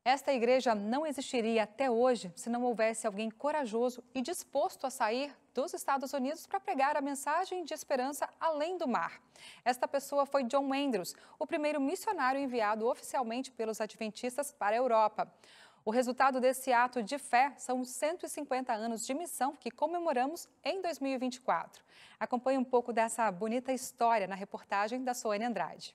Esta igreja não existiria até hoje se não houvesse alguém corajoso e disposto a sair dos Estados Unidos para pregar a mensagem de esperança além do mar. Esta pessoa foi John Andrews, o primeiro missionário enviado oficialmente pelos adventistas para a Europa. O resultado desse ato de fé são os 150 anos de missão que comemoramos em 2024. Acompanhe um pouco dessa bonita história na reportagem da Soane Andrade.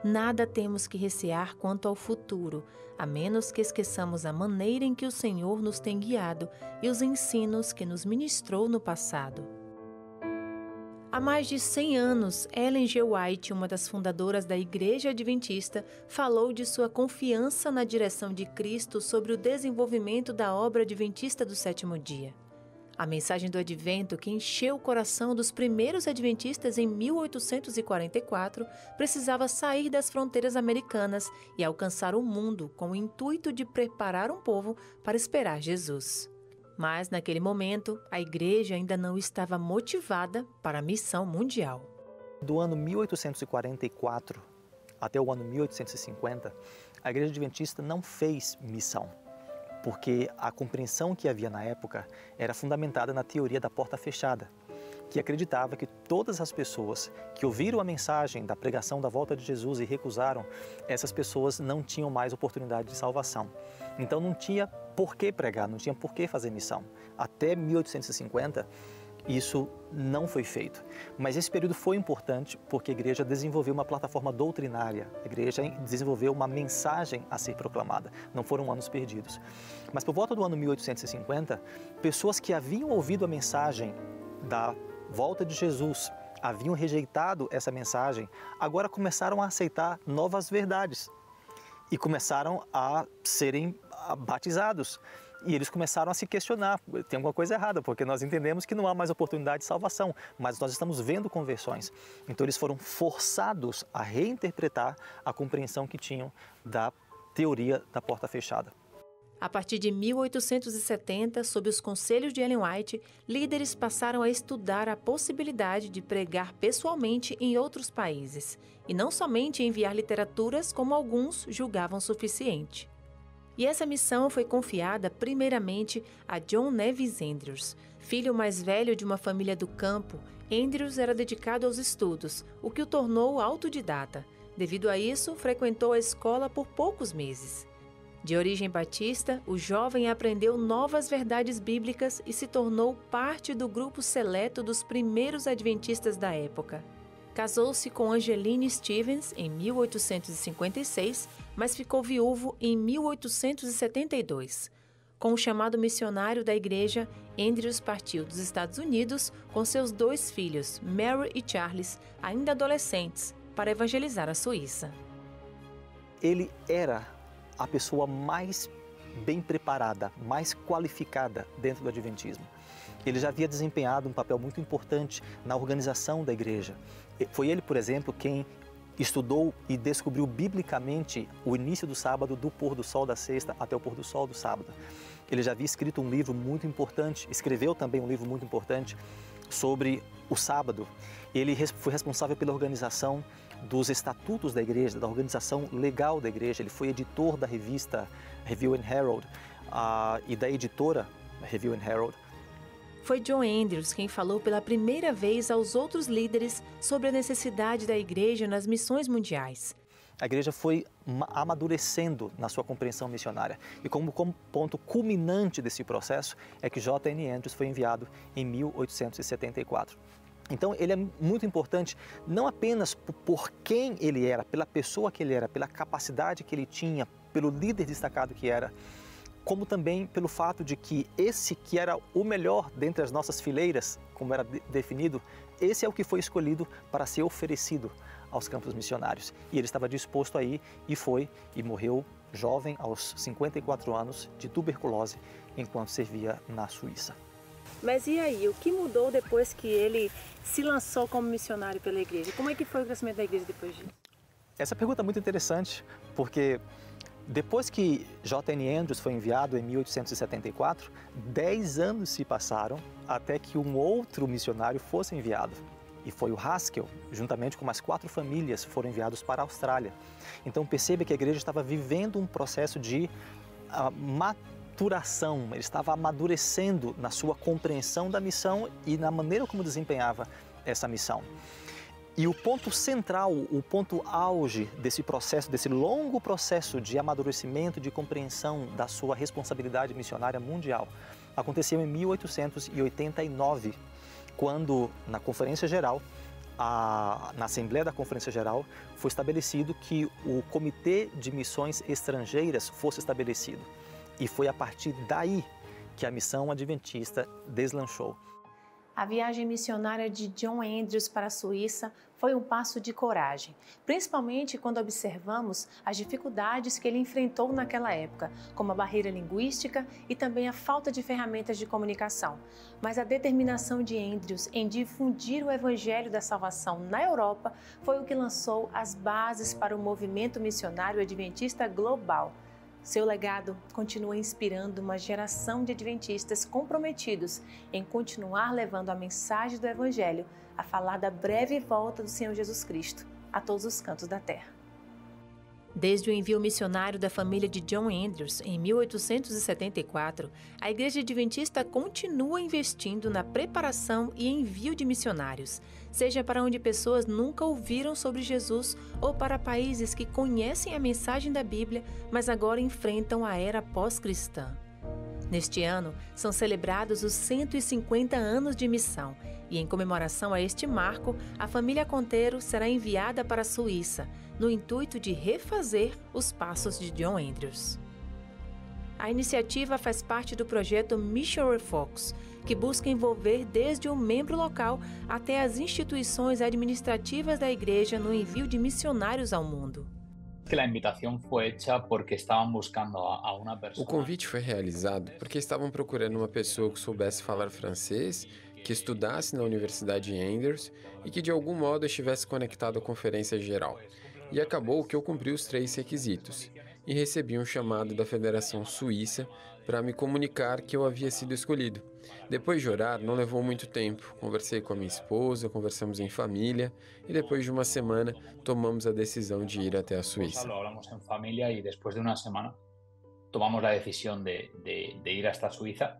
Nada temos que recear quanto ao futuro, a menos que esqueçamos a maneira em que o Senhor nos tem guiado e os ensinos que nos ministrou no passado. Há mais de 100 anos, Ellen G. White, uma das fundadoras da Igreja Adventista, falou de sua confiança na direção de Cristo sobre o desenvolvimento da obra adventista do sétimo dia. A mensagem do Advento, que encheu o coração dos primeiros adventistas em 1844, precisava sair das fronteiras americanas e alcançar o mundo com o intuito de preparar um povo para esperar Jesus. Mas, naquele momento, a igreja ainda não estava motivada para a missão mundial. Do ano 1844 até o ano 1850, a Igreja Adventista não fez missão, porque a compreensão que havia na época era fundamentada na teoria da porta fechada, que acreditava que todas as pessoas que ouviram a mensagem da pregação da volta de Jesus e recusaram, essas pessoas não tinham mais oportunidade de salvação. Então não tinha por que pregar, não tinha por que fazer missão. Até 1850, isso não foi feito. Mas esse período foi importante porque a igreja desenvolveu uma plataforma doutrinária, a igreja desenvolveu uma mensagem a ser proclamada, não foram anos perdidos. Mas por volta do ano 1850, pessoas que haviam ouvido a mensagem da volta de Jesus, haviam rejeitado essa mensagem, agora começaram a aceitar novas verdades e começaram a serem batizados. E eles começaram a se questionar, tem alguma coisa errada, porque nós entendemos que não há mais oportunidade de salvação, mas nós estamos vendo conversões. Então eles foram forçados a reinterpretar a compreensão que tinham da teoria da porta fechada. A partir de 1870, sob os conselhos de Ellen White, líderes passaram a estudar a possibilidade de pregar pessoalmente em outros países, e não somente enviar literaturas como alguns julgavam suficiente. E essa missão foi confiada primeiramente a John Nevis Andrews. Filho mais velho de uma família do campo, Andrews era dedicado aos estudos, o que o tornou autodidata. Devido a isso, frequentou a escola por poucos meses. De origem batista, o jovem aprendeu novas verdades bíblicas e se tornou parte do grupo seleto dos primeiros adventistas da época. Casou-se com Angeline Stevens em 1856, mas ficou viúvo em 1872. Com o chamado missionário da igreja, Andrews partiu dos Estados Unidos com seus 2 filhos, Mary e Charles, ainda adolescentes, para evangelizar a Suíça. Ele era a pessoa mais bem preparada, mais qualificada dentro do Adventismo. Ele já havia desempenhado um papel muito importante na organização da igreja. Foi ele, por exemplo, quem estudou e descobriu biblicamente o início do sábado, do pôr do sol da sexta até o pôr do sol do sábado. Ele já havia escrito um livro muito importante, escreveu também um livro muito importante sobre o sábado. Ele foi responsável pela organização dos estatutos da igreja, da organização legal da igreja. Ele foi editor da revista Review and Herald e da editora Review and Herald. Foi John Andrews quem falou pela primeira vez aos outros líderes sobre a necessidade da igreja nas missões mundiais. A igreja foi amadurecendo na sua compreensão missionária. E como ponto culminante desse processo é que J.N. Andrews foi enviado em 1874. Então ele é muito importante não apenas por quem ele era, pela pessoa que ele era, pela capacidade que ele tinha, pelo líder destacado que era, como também pelo fato de que esse que era o melhor dentre as nossas fileiras, como era definido, esse é o que foi escolhido para ser oferecido aos campos missionários. E ele estava disposto a ir e foi e morreu jovem aos 54 anos de tuberculose enquanto servia na Suíça. Mas e aí, o que mudou depois que ele se lançou como missionário pela igreja? Como é que foi o crescimento da igreja depois disso? Essa pergunta é muito interessante, porque depois que J.N. Andrews foi enviado em 1874, 10 anos se passaram até que um outro missionário fosse enviado. E foi o Haskell, juntamente com mais 4 famílias, foram enviados para a Austrália. Então perceba que a igreja estava vivendo um processo de maturação, ele estava amadurecendo na sua compreensão da missão e na maneira como desempenhava essa missão. E o ponto central, o ponto auge desse processo, desse longo processo de amadurecimento, de compreensão da sua responsabilidade missionária mundial, aconteceu em 1889, quando na Conferência Geral, na Assembleia da Conferência Geral, foi estabelecido que o Comitê de Missões Estrangeiras fosse estabelecido. E foi a partir daí que a missão adventista deslanchou. A viagem missionária de John Andrews para a Suíça foi um passo de coragem, principalmente quando observamos as dificuldades que ele enfrentou naquela época, como a barreira linguística e também a falta de ferramentas de comunicação. Mas a determinação de Andrews em difundir o evangelho da salvação na Europa foi o que lançou as bases para o movimento missionário adventista global. Seu legado continua inspirando uma geração de adventistas comprometidos em continuar levando a mensagem do Evangelho a falar da breve volta do Senhor Jesus Cristo a todos os cantos da terra. Desde o envio missionário da família de John Andrews em 1874, a Igreja Adventista continua investindo na preparação e envio de missionários, seja para onde pessoas nunca ouviram sobre Jesus ou para países que conhecem a mensagem da Bíblia, mas agora enfrentam a era pós-cristã. Neste ano, são celebrados os 150 anos de missão e, em comemoração a este marco, a família Conteiro será enviada para a Suíça, no intuito de refazer os passos de John Andrews. A iniciativa faz parte do projeto Missionary Focus, que busca envolver desde o membro local até as instituições administrativas da igreja no envio de missionários ao mundo. O convite foi realizado porque estavam procurando uma pessoa que soubesse falar francês, que estudasse na Universidade Andrews e que de algum modo estivesse conectado à conferência geral. E acabou que eu cumpri os 3 requisitos e recebi um chamado da Federação Suíça para me comunicar que eu havia sido escolhido. Depois de orar, não levou muito tempo. Conversei com a minha esposa, conversamos em família e depois de uma semana tomamos a decisão de ir até a Suíça. Hablamos em família e depois de uma semana tomamos a decisão de ir hasta a Suíça.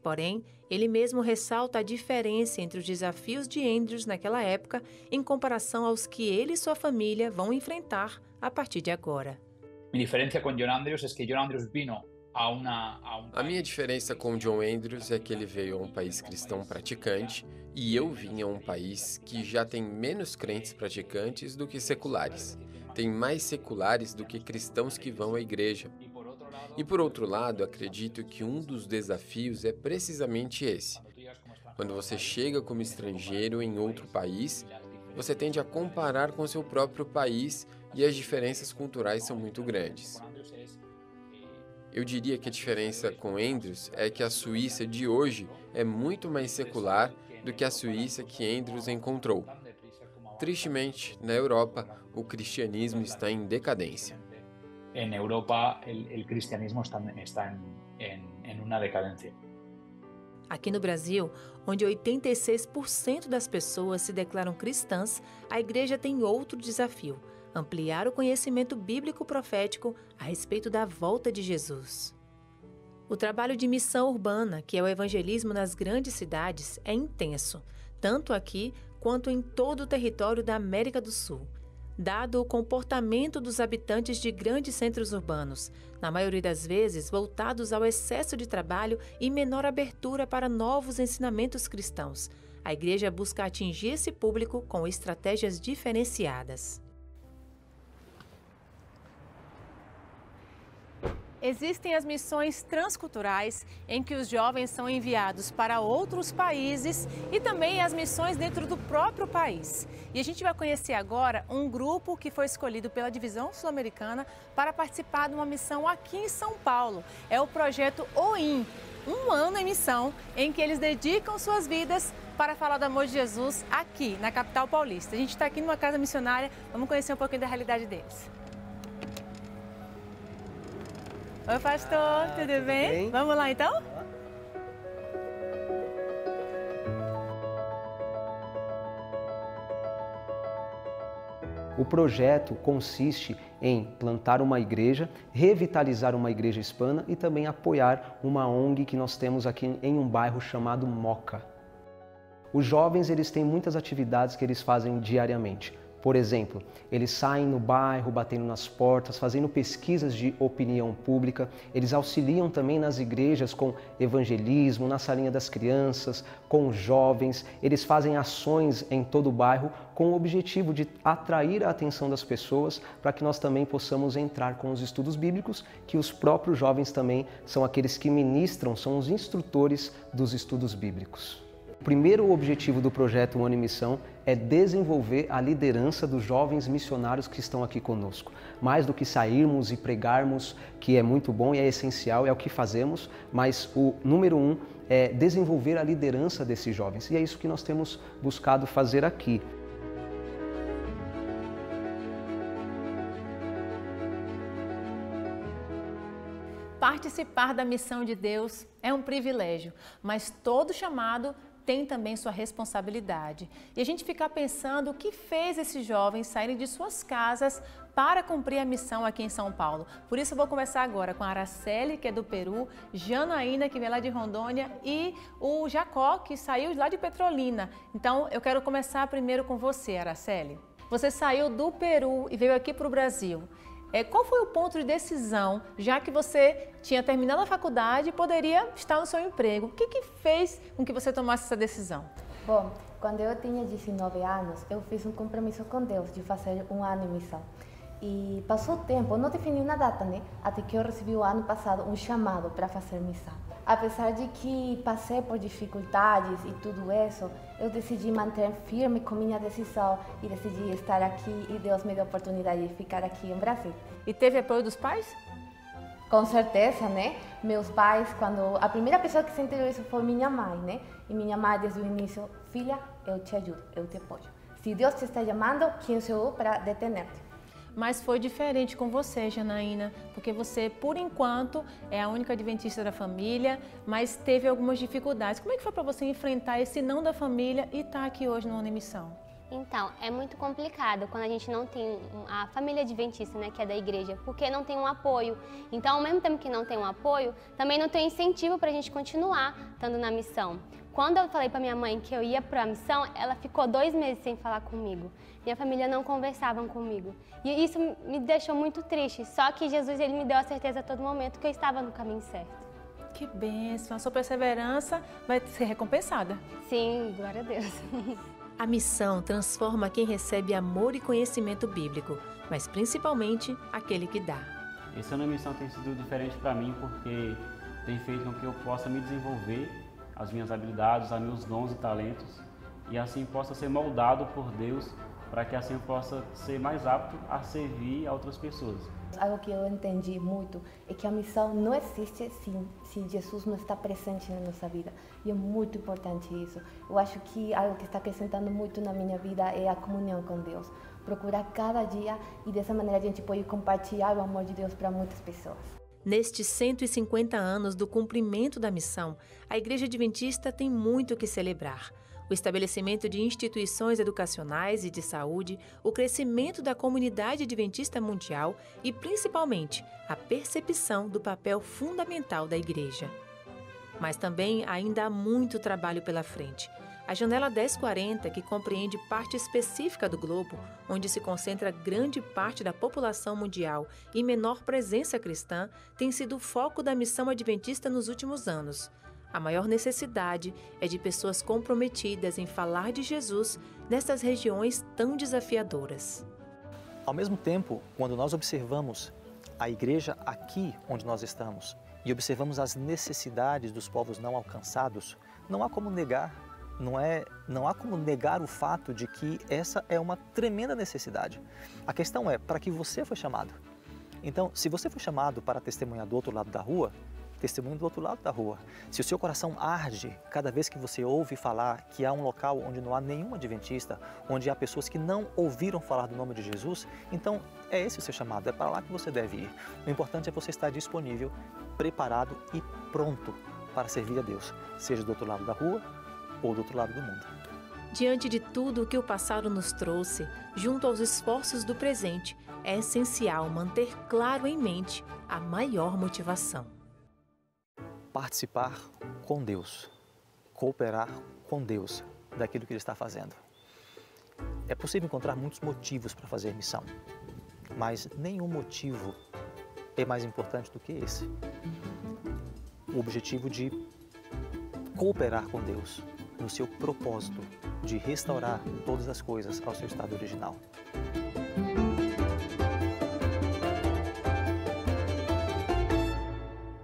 Porém, ele mesmo ressalta a diferença entre os desafios de Andrews naquela época em comparação aos que ele e sua família vão enfrentar a partir de agora. Minha diferença com John Andrews é que John Andrews vino A minha diferença com John Andrews é que ele veio a um país cristão praticante e eu vim a um país que já tem menos crentes praticantes do que seculares. Tem mais seculares do que cristãos que vão à igreja. E por outro lado, acredito que um dos desafios é precisamente esse. Quando você chega como estrangeiro em outro país, você tende a comparar com seu próprio país e as diferenças culturais são muito grandes. Eu diria que a diferença com Andrews é que a Suíça de hoje é muito mais secular do que a Suíça que Andrews encontrou. Tristemente, na Europa, o cristianismo está em decadência. En Europa, el cristianismo está en una decadencia. Aqui no Brasil, onde 86% das pessoas se declaram cristãs, a igreja tem outro desafio: ampliar o conhecimento bíblico profético a respeito da volta de Jesus. O trabalho de missão urbana, que é o evangelismo nas grandes cidades, é intenso, tanto aqui quanto em todo o território da América do Sul. Dado o comportamento dos habitantes de grandes centros urbanos, na maioria das vezes voltados ao excesso de trabalho e menor abertura para novos ensinamentos cristãos, a igreja busca atingir esse público com estratégias diferenciadas. Existem as missões transculturais, em que os jovens são enviados para outros países, e também as missões dentro do próprio país. E a gente vai conhecer agora um grupo que foi escolhido pela Divisão Sul-Americana para participar de uma missão aqui em São Paulo. É o projeto OIM, um ano em missão, em que eles dedicam suas vidas para falar do amor de Jesus aqui na capital paulista. A gente está aqui numa casa missionária, vamos conhecer um pouquinho da realidade deles. Oi, pastor, tudo bem? Vamos lá, então? projeto consiste em plantar uma igreja, revitalizar uma igreja hispana e também apoiar uma ONG que nós temos aqui em um bairro chamado Moca. Os jovens, eles têm muitas atividades que eles fazem diariamente. Por exemplo, eles saem no bairro, batendo nas portas, fazendo pesquisas de opinião pública. Eles auxiliam também nas igrejas com evangelismo, na salinha das crianças, com os jovens. Eles fazem ações em todo o bairro com o objetivo de atrair a atenção das pessoas para que nós também possamos entrar com os estudos bíblicos, que os próprios jovens também são aqueles que ministram, são os instrutores dos estudos bíblicos. O primeiro objetivo do projeto Um Ano em Missão é desenvolver a liderança dos jovens missionários que estão aqui conosco. Mais do que sairmos e pregarmos, que é muito bom e é essencial, é o que fazemos, mas o número 1 é desenvolver a liderança desses jovens. E é isso que nós temos buscado fazer aqui. Participar da missão de Deus é um privilégio, mas todo chamado tem também sua responsabilidade. E a gente fica pensando o que fez esses jovens saírem de suas casas para cumprir a missão aqui em São Paulo. Por isso eu vou conversar agora com a Araceli, que é do Peru, Janaína, que vem lá de Rondônia, e o Jacó, que saiu lá de Petrolina. Então eu quero começar primeiro com você, Araceli. Você saiu do Peru e veio aqui para o Brasil. Qual foi o ponto de decisão, já que você tinha terminado a faculdade e poderia estar no seu emprego? O que fez com que você tomasse essa decisão? Bom, quando eu tinha 19 anos, eu fiz um compromisso com Deus de fazer um ano em missão. E passou o tempo, eu não defini uma data, né? Até que eu recebi o ano passado um chamado para fazer missão. Apesar de que passei por dificuldades e tudo isso, eu decidi manter firme com minha decisão e decidi estar aqui e Deus me deu a oportunidade de ficar aqui em Brasil. E teve apoio dos pais? Com certeza, né? Meus pais, a primeira pessoa que sentiu isso foi minha mãe, né? E minha mãe desde o início, filha, eu te ajudo, eu te apoio. Se Deus te está chamando, quem sou eu para deter-te? Mas foi diferente com você, Janaína, porque você, por enquanto, é a única adventista da família, mas teve algumas dificuldades. Como é que foi para você enfrentar esse não da família e estar aqui hoje no Ano em Missão? Então, é muito complicado quando a gente não tem a família adventista, né, que é da igreja, porque não tem um apoio. Então, ao mesmo tempo que não tem um apoio, também não tem incentivo para a gente continuar estando na missão. Quando eu falei para minha mãe que eu ia para a missão, ela ficou 2 meses sem falar comigo. Minha família não conversava comigo. E isso me deixou muito triste. Só que Jesus, ele me deu a certeza a todo momento que eu estava no caminho certo. Que bênção! A sua perseverança vai ser recompensada. Sim, glória a Deus. A missão transforma quem recebe amor e conhecimento bíblico, mas principalmente aquele que dá. Esse Ano em Missão tem sido diferente para mim porque tem feito com que eu possa me desenvolver as minhas habilidades, os meus dons e talentos e assim possa ser moldado por Deus para que assim eu possa ser mais apto a servir a outras pessoas. Algo que eu entendi muito é que a missão não existe se Jesus não está presente na nossa vida. E é muito importante isso. Eu acho que algo que está acrescentando muito na minha vida é a comunhão com Deus. Procurar cada dia e dessa maneira a gente pode compartilhar o amor de Deus para muitas pessoas. Nestes 150 anos do cumprimento da missão, a Igreja Adventista tem muito que celebrar. O estabelecimento de instituições educacionais e de saúde, o crescimento da comunidade adventista mundial e, principalmente, a percepção do papel fundamental da Igreja. Mas também ainda há muito trabalho pela frente. A Janela 1040, que compreende parte específica do globo, onde se concentra grande parte da população mundial e menor presença cristã, tem sido o foco da missão adventista nos últimos anos. A maior necessidade é de pessoas comprometidas em falar de Jesus nessas regiões tão desafiadoras. Ao mesmo tempo, quando nós observamos a igreja aqui onde nós estamos e observamos as necessidades dos povos não alcançados, não há como negar, não há como negar o fato de que essa é uma tremenda necessidade. A questão é, para que você foi chamado? Então, se você foi chamado para testemunhar do outro lado da rua, testemunho do outro lado da rua. Se o seu coração arde cada vez que você ouve falar que há um local onde não há nenhum adventista, onde há pessoas que não ouviram falar do nome de Jesus, então é esse o seu chamado, é para lá que você deve ir. O importante é você estar disponível, preparado e pronto para servir a Deus, seja do outro lado da rua ou do outro lado do mundo. Diante de tudo o que o passado nos trouxe, junto aos esforços do presente, é essencial manter claro em mente a maior motivação. Participar com Deus, cooperar com Deus daquilo que Ele está fazendo. É possível encontrar muitos motivos para fazer missão, mas nenhum motivo é mais importante do que esse. O objetivo de cooperar com Deus no seu propósito de restaurar todas as coisas ao seu estado original.